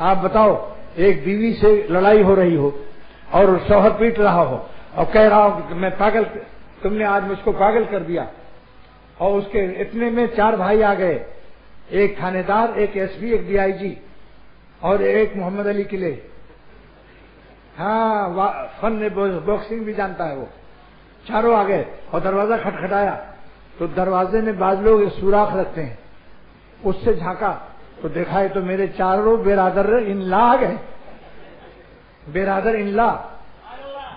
آپ بتاؤ ایک بیوی سے لڑائی ہو رہی ہو اور شوہر پیٹ رہا ہو اور کہہ رہا ہو کہ میں پاگل، تم نے آج مجھ کو پاگل کر دیا، اور اس کے اتنے میں 4 بھائی آ گئے، ایک تھانے دار، ایک ایس پی، ایک DIG اور ایک محمد علی قلعے، ہاں فن باکسنگ بھی جانتا ہے وہ، چاروں آ گئے اور دروازہ کھٹکھٹایا تو دروازے میں بعض لوگ سوراخ رکھتے ہیں، اس سے جھانکا تو دیکھا ہے تو میرے چاروں برادر ان لا آ گئے، برادر ان لا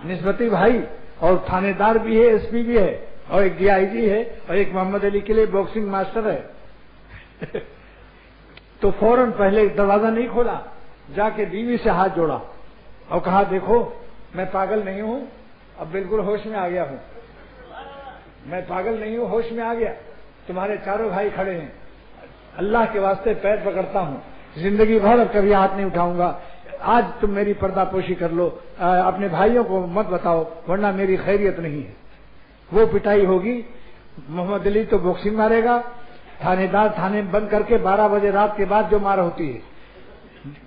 نسبتی بھائی، اور تھانے دار بھی ہے، SP بھی ہے، اور ایک DIG ہے، اور ایک محمد علی قلعے باکسنگ ماسٹر ہے۔ تو فوراً پہلے دروازہ نہیں کھولا، جا کے بیوی سے ہاتھ جوڑا اور کہا دیکھو میں پاگل نہیں ہوں، اب بالکل ہوش میں آ گیا ہوں، میں پاگل نہیں ہوں، ہوش میں آ گیا، تمہارے چاروں بھائی کھڑے ہیں، اللہ کے واسطے پیر پکڑتا ہوں، زندگی بھر اب کبھی ہاتھ نہیں اٹھاؤں گا، آج تم میری پردہ پوشی کر لو، اپنے بھائیوں کو مت بتاؤ ورنہ میری خیریت نہیں ہے۔ وہ پٹائی ہوگی، محمد علی تو باکسنگ مارے گا، تھانے دار تھانے بند کر کے 12 بجے رات کے بعد جو مار ہوتی ہے،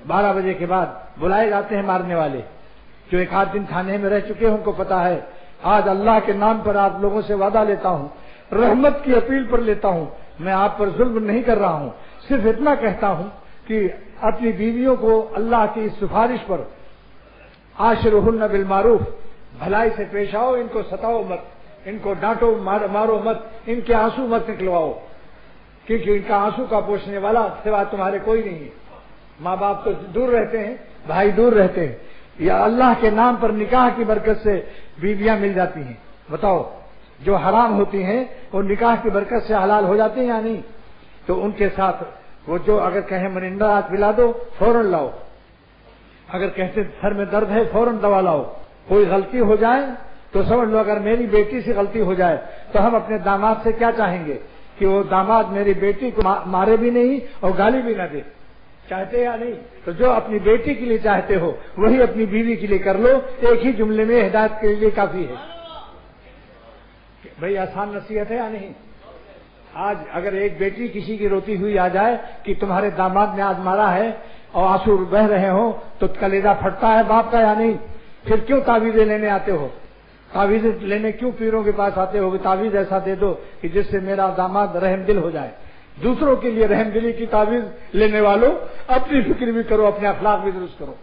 12 بجے کے بعد بلائے جاتے ہیں مارنے والے، جو ایک آدھ دن تھانے میں رہ چکے ہیں ان کو پتا ہے۔ آج اللہ کے نام پر آپ لوگوں سے وعدہ لیتا ہوں، رحمت کی اپیل پر لیتا ہوں، میں آپ پر ظلم نہیں کر رہا ہوں، صرف اتنا کہتا ہوں کہ اپنی بیویوں کو اللہ کی اس سفارش پر عاشرہن بالمعروف، بھلائی سے پیش آؤ، ان کو ستاؤ مت، ان کو ڈانٹو مارو مت، ان کے آنسو مت نکلواؤ، کیونکہ ان کا آنسو کا پوچھنے والا سوا تمہارے کوئی نہیں ہے۔ ماں باپ تو دور رہتے ہیں، بھائی دور رہتے ہیں، یا اللہ کے نام پر نکاح کی برکت سے بیویاں مل جاتی ہیں۔ بتاؤ جو حرام ہوتی ہیں وہ نکاح کی برکت سے حلال ہو جاتے ہیں یا نہیں؟ تو ان کے ساتھ وہ جو اگر کہیں مرنڈا ہاتھ پلا دو فوراً لاؤ، اگر کہتے سر میں درد ہے فوراً دوا لاؤ، کوئی غلطی ہو جائے تو سمجھ لو اگر میری بیٹی سے غلطی ہو جائے تو ہم اپنے داماد سے کیا چاہیں گے کہ وہ داماد میری بیٹی کو مارے بھی نہیں اور گالی بھی نہ دے، چاہتے یا نہیں؟ تو جو اپنی بیٹی کے لیے چاہتے ہو وہی اپنی بیوی کے لیے کر لو، ایک ہی جملے میں ہدایت کے لیے کافی ہے۔ بھئی آسان نصیحت ہے یا نہیں؟ آج اگر ایک بیٹی کسی کی روتی ہوئی آ جائے کہ تمہارے داماد نے آج مارا ہے اور آنسو بہ رہے ہوں تو کلیجہ پھٹتا ہے باپ کا یا نہیں؟ پھر کیوں تعویذیں لینے آتے ہو؟ تعویذیں لینے کیوں پیروں کے پاس آتے ہو کہ تعویذ ایسا دے دو کہ جس سے میرا داماد رحم دل ہو جائے؟ دوسروں کے لیے رحم دلی کی تعویذ لینے والوں اپنی فکر بھی کرو، اپنے اخلاق بھی درست کرو۔